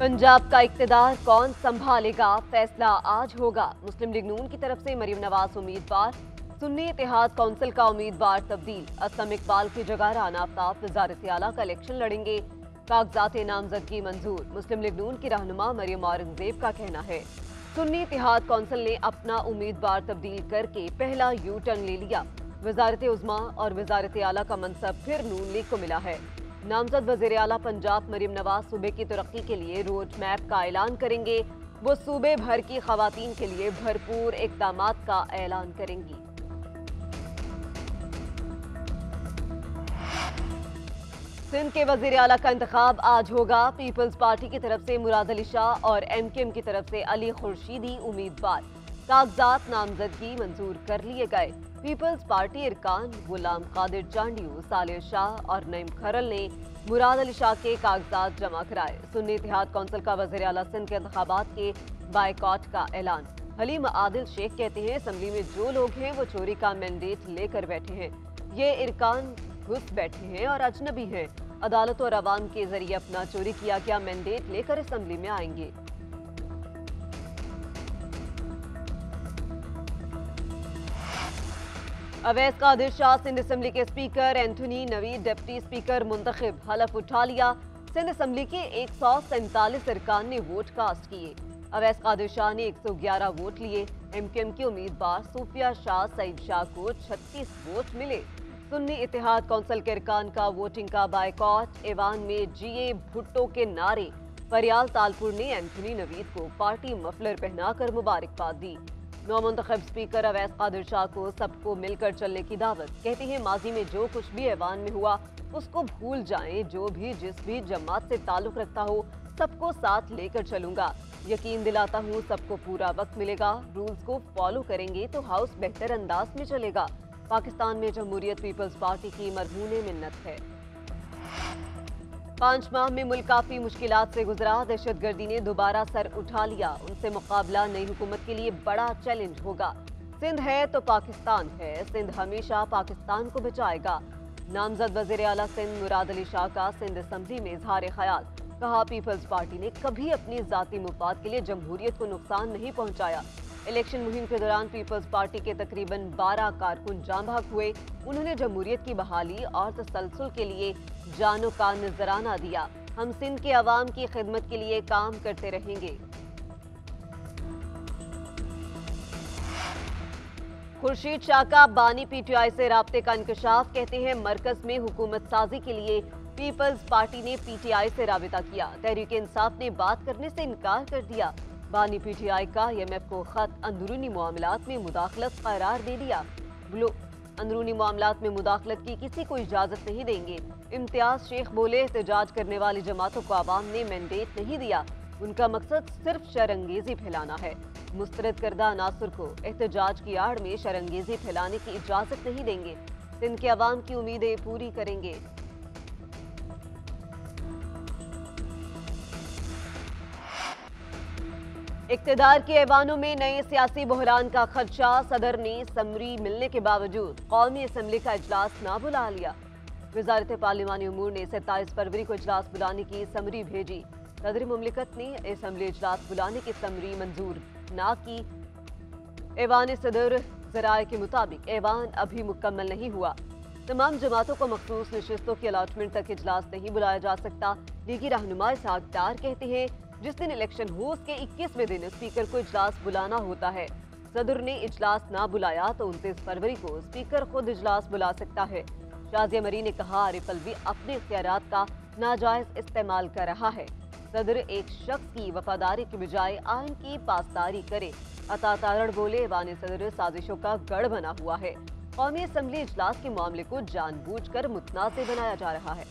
पंजाब का इक्तदार कौन संभालेगा, फैसला आज होगा। मुस्लिम लीग नून की तरफ से मरीम नवाज उम्मीदवार, सुन्नी इत्तेहाद कौंसिल का उम्मीदवार तब्दील। असलम इकबाल की जगह राना आफ्ताब वजारत आला का इलेक्शन लड़ेंगे। कागजात नामजदगी मंजूर। मुस्लिम लीग नून की रहनुमा मरीम औरंगजेब का कहना है, सुन्नी इत्तेहाद कौंसिल ने अपना उम्मीदवार तब्दील करके पहला यू टर्न ले लिया। वजारत उज़्मा और वजारत आला का मनसब फिर नून लीग को मिला है। नामजद वज़ीर आला पंजाब मरीम नवाज सूबे की तरक्की के लिए रोड मैप का ऐलान करेंगे। वो सूबे भर की खवातीन के लिए भरपूर इक़दामात का ऐलान करेंगी। सिंध के वज़ीर आला का इंतखाब आज होगा। पीपल्स पार्टी की तरफ से मुराद अली शाह और MKM की तरफ से अली खुर्शीदी उम्मीदवार। कागजात नामजदगी मंजूर कर लिए गए। पीपल्स पार्टी इरकान गुलाम कादिर चांडियो, सालेह शाह और नईम खरल ने मुराद अली शाह के कागजात जमा कराए। सुन्नी इत्तेहाद कौंसिल का वज़ीर आला सिंध के इंतखाबात के बायकॉट का ऐलान। हलीम आदिल शेख कहते हैं, असम्बली में जो लोग हैं वो चोरी का मैंडेट लेकर बैठे हैं। ये इरकान घुस बैठे हैं और अजनबी हैं। अदालत और अवाम के जरिए अपना चोरी किया गया मैंडेट लेकर असम्बली में आएंगे। अवैस कादिर शाह सिंध असम्बली के speaker, Anthony Naveed deputy speaker मुंतखब। हलफ उठा लिया। सिंध असम्बली के 147 अरकान ने वोट कास्ट किए। अवैस कादिर शाह ने 111 वोट लिए। MKM की उम्मीदवार सूफिया शाह सईद शाह को 36 वोट मिले। सुन्नी इत्तेहाद कौंसिल के अरकान का वोटिंग का बायकॉट। ऐवान में GA भुट्टो के नारे। फरियाल तालपुर ने एंथोनी नवीद को पार्टी मफलर पहनाकर मुबारकबाद दी। नौमुंतखब स्पीकर अवैस कादिर शाह को सबको मिलकर चलने की दावत। कहते हैं, माजी में जो कुछ भी ऐवान में हुआ उसको भूल जाएं। जो भी जिस भी जमात से ताल्लुक रखता हो सबको साथ लेकर चलूंगा। यकीन दिलाता हूं सबको पूरा वक्त मिलेगा। रूल्स को फॉलो करेंगे तो हाउस बेहतर अंदाज में चलेगा। पाकिस्तान में जमहूरियत पीपल्स पार्टी की मरहून मिन्नत है। 5 माह में मुल्क काफी मुश्किलात से गुजरा। दहशतगर्दी ने दोबारा सर उठा लिया। उनसे मुकाबला नई हुकूमत के लिए बड़ा चैलेंज होगा। सिंध है तो पाकिस्तान है। सिंध हमेशा पाकिस्तान को बचाएगा। नामजद वज़ीर आला सिंध मुराद अली शाह का सिंध असम्बली में इजहार ख्याल। कहा, पीपल्स पार्टी ने कभी अपनी जाती मुफाद के लिए जमहूरियत को नुकसान नहीं पहुंचाया। इलेक्शन मुहिम के दौरान पीपल्स पार्टी के तकरीबन 12 कारकुन जाँ बहक हुए। उन्होंने जमहूरियत की बहाली और तसलसल के लिए जानों का नजराना दिया। हम सिंध के अवाम की खिदमत के लिए काम करते रहेंगे। खुर्शीद शाह का बानी PTI से राब्ते का इंकशाफ। कहते हैं, मरकज में हुकूमत साजी के लिए पीपल्स पार्टी ने PTI से राबिता किया। तहरीक इंसाफ ने बात करने से इनकार कर दिया। बानी PTI का IMF को खत अंदरूनी मामलात में मुदाखलत करार दे दिया। अंदरूनी मामलात में मुदाखलत की किसी को इजाजत नहीं देंगे। इम्तियाज शेख बोले, एहतजाज करने वाली जमातों को आवाम ने मैंडेट नहीं दिया। उनका मकसद सिर्फ शरंगेजी फैलाना है। मुस्तरद करदा अनासर को एहतजाज की आड़ में शरंगेजी फैलाने की इजाजत नहीं देंगे। सिंध के अवाम की उम्मीदें पूरी करेंगे। इक्तदार के ऐवानों में नए सियासी बहरान का खदशा। सदर ने समरी मिलने के बावजूद कौमी असम्बली का इजलास ना बुला लिया। वजारत पार्लिमानी उमूर ने 27 फरवरी को इजलास बुलाने की समरी भेजी। सदर मुमलिकत ने असम्बली इजलास बुलाने की समरी मंजूर ना की। ऐवान सदर जराए के मुताबिक ऐवान अभी मुकम्मल नहीं हुआ। तमाम जमातों को मखसूस नशिस्तों की अलाटमेंट तक इजलास नहीं बुलाया जा सकता। लीगी रहनुमा इसहाक डार कहते हैं, जिस दिन इलेक्शन हो उसके 21वें दिन स्पीकर को इजलास बुलाना होता है। सदर ने इजलास ना बुलाया तो 29 फरवरी को स्पीकर खुद इजलास बुला सकता है। शाजिया मरी ने कहा, आरिफ अलवी अपने इख्तियारात का नाजायज इस्तेमाल कर रहा है। सदर एक शख्स की वफादारी के बजाय आइन की पासदारी करे। अता तारड़ बोले, वाने सदर साजिशों का गढ़ बना हुआ है। कौमी असम्बली इजलास के मामले को जानबूझकर मुतनाज़ बनाया जा रहा है।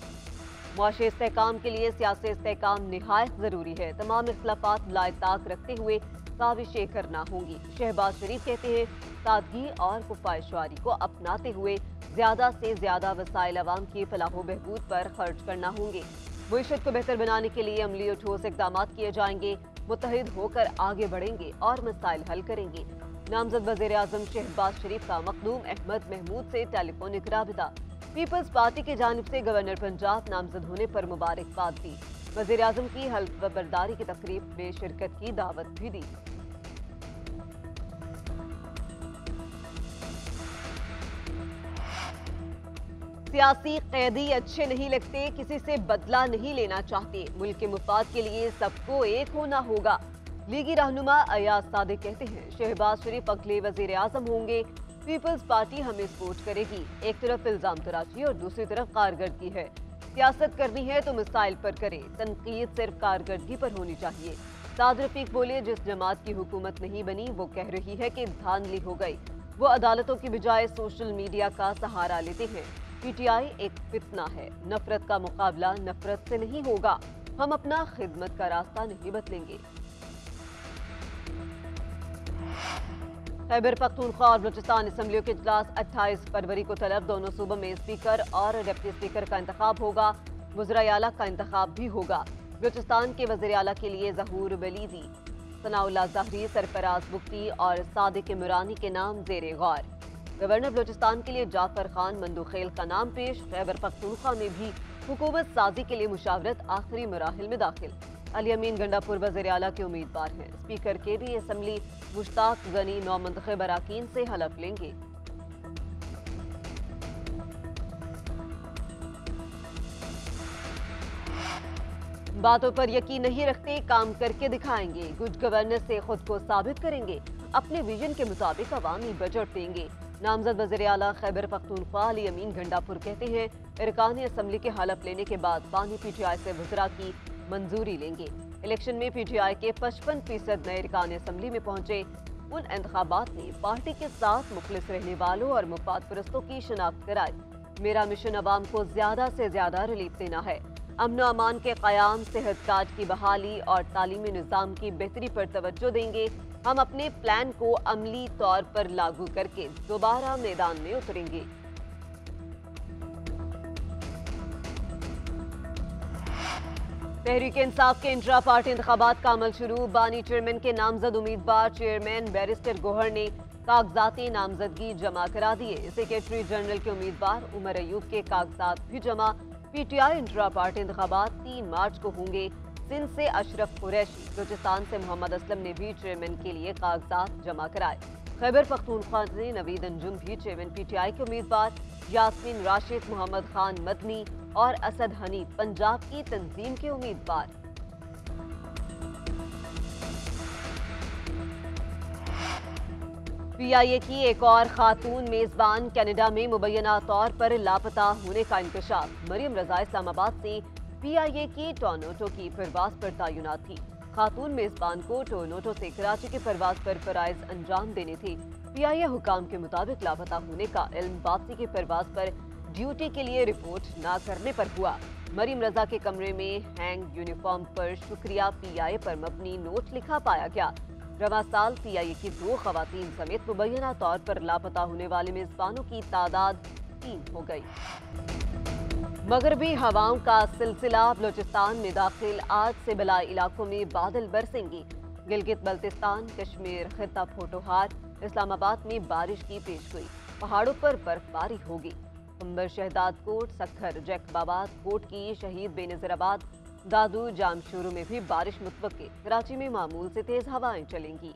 मुआशी इस्तेहकाम के लिए सियासी इस्तेहकाम निहायत जरूरी है। तमाम इख्तिलाफात लायताक रखते हुए काविशें करना होंगी। शहबाज शरीफ कहते हैं, सादगी और कुफायशवारी को अपनाते हुए ज्यादा से ज्यादा वसाइल अवाम की फलाह बहबूद पर खर्च करना होंगे। मुईशत को बेहतर बनाने के लिए अमली और ठोस इकदाम किए जाएंगे। मुत्तहिद होकर आगे बढ़ेंगे और मसाइल हल करेंगे। नामजद वज़ीर आज़म शहबाज शरीफ का मखदूम अहमद महमूद से टेलीफोनिक राबिता। पीपल्स पार्टी की जानिब से गवर्नर पंजाब नामजद होने पर मुबारकबाद दी। वजीर आजम की हल्फ बर्दारी की तकरीब में शिरकत की दावत भी दी। सियासी कैदी अच्छे नहीं लगते, किसी से बदला नहीं लेना चाहते, मुल्क के मुफाद के लिए सबको एक होना होगा। लीगी रहनुमा अयाज सादिक कहते हैं शहबाज शरीफ अगले वजीर आजम होंगे, पीपल्स पार्टी हमें सपोर्ट करेगी। एक तरफ इल्जाम तराशी और दूसरी तरफ कारकर्दगी है। सियासत करनी है तो मिसाइल पर करें, तनकीद सिर्फ कारकर्दगी पर होनी चाहिए। साद रफीक बोले जिस जमात की हुकूमत नहीं बनी वो कह रही है कि धांधली हो गई। वो अदालतों की बजाय सोशल मीडिया का सहारा लेते हैं। पीटीआई एक फितना है, नफरत का मुकाबला नफरत से नहीं होगा। हम अपना खिदमत का रास्ता नहीं बदलेंगे। खैबर पख्तूनख्वा और बलूचिस्तान असम्बलियों के इजलास 28 फरवरी को तलब। दोनों सूबों में स्पीकर और डिप्टी स्पीकर का इंतखाब होगा। वज़राए आला का इंतखाब भी होगा। बलूचिस्तान के वज़ीर आला के लिए ज़हूर बलीदी, सनाउल्लाह ज़हरी, सरफराज बुख्ती और सादिक इमरानी के नाम ज़ेरे गौर। गवर्नर बलूचिस्तान के लिए जाफर खान मंदूखेल का नाम पेश। खैबर पख्तूनख्वा में भी हुकूमत साजी के लिए मुशावरत आखिरी मराहिल में दाखिल। अली अमीन गंडापुर वज़ीर आला के उम्मीदवार हैं। स्पीकर के भी असम्बली मुश्ताक गनी नौ मुंतखब अराकीन से हलफ लेंगे। बातों पर यकीन नहीं रखते, काम करके दिखाएंगे। गुड गवर्नेंस से खुद को साबित करेंगे। अपने विजन के मुताबिक अवामी बजट देंगे। नामजद वज़ीर आला खैबर पख्तूनख्वा अली अमीन गंडापुर कहते हैं अरकान असम्बली के हलफ लेने के बाद बानी पीटीआई से वज़रा की मंजूरी लेंगे। इलेक्शन में पीटीआई के 55% नए अरकान असम्बली में पहुंचे। उन इंतखाबात ने पार्टी के साथ मुखलिस रहने वालों और मुफाद परस्तों की शिनाख्त कराई। मेरा मिशन अवाम को ज्यादा से ज्यादा रिलीफ देना है। अमन अमान के क़याम, सेहत कार्ड की बहाली और तालीमी निज़ाम की बेहतरी पर तवज्जो देंगे। हम अपने प्लान को अमली तौर पर लागू करके दोबारा मैदान में उतरेंगे। तहरीक इंसाफ के इंट्रा पार्टी इंतखाबात का अमल शुरू। बानी चेयरमैन के नामजद उम्मीदवार चेयरमैन बैरिस्टर गोहर ने कागजाती नामजदगी जमा करा दिए। सेक्रेटरी जनरल के उम्मीदवार उमर अयूब के कागजात भी जमा। पीटीआई इंट्रा पार्टी इंतखाबात 3 मार्च को होंगे। सिंध से अशरफ कुरैशी, बलूचिस्तान से मोहम्मद असलम ने भी चेयरमैन के लिए कागजात जमा कराए। खैबर पख्तूनख्वा से नवीद अंजुम भी चेयरमैन पीटीआई के उम्मीदवार। यास्मीन राशिद, मोहम्मद खान मदनी और असद हनीफ पंजाब की तंजीम के उम्मीदवार। पीआईए की एक और खातून मेजबान कनाडा में मुबैना तौर पर लापता होने का इंकशाफ। मरियम रजा इस्लामाबाद से पीआईए की टोरंटो की परवाज पर तैनात थी। खातून मेजबान को टोरंटो से कराची की परवाज पर फराइज अंजाम देने थे। पीआईए हुकाम के मुताबिक लापता होने का इल्म वापसी की परवाज पर ड्यूटी के लिए रिपोर्ट न करने पर हुआ। मरियम रजा के कमरे में हैंग यूनिफॉर्म पर शुक्रिया पीआईए पर मबनी नोट लिखा पाया गया। रवा साल पीआईए की 2 खवातीन समेत मुबैना तौर पर लापता होने वाले मेजबानों की तादाद 3 हो गई। मगरबी हवाओं का सिलसिला। बलूचिस्तान में दाखिल आज से बलाई इलाकों में बादल बरसेंगे। गिलगित बल्तिस्तान, कश्मीर, खित्ता पोटोहार, इस्लामाबाद में बारिश की पेशगोई। पहाड़ों पर बर्फबारी होगी। अंबर, शहदाद कोट, सखर, जैकबाबाद, कोट की शहीद, बेनज़ीराबाद, दादू, जामशोरू में भी बारिश मुतवक्के। कराची में मामूल से तेज हवाएं चलेंगी।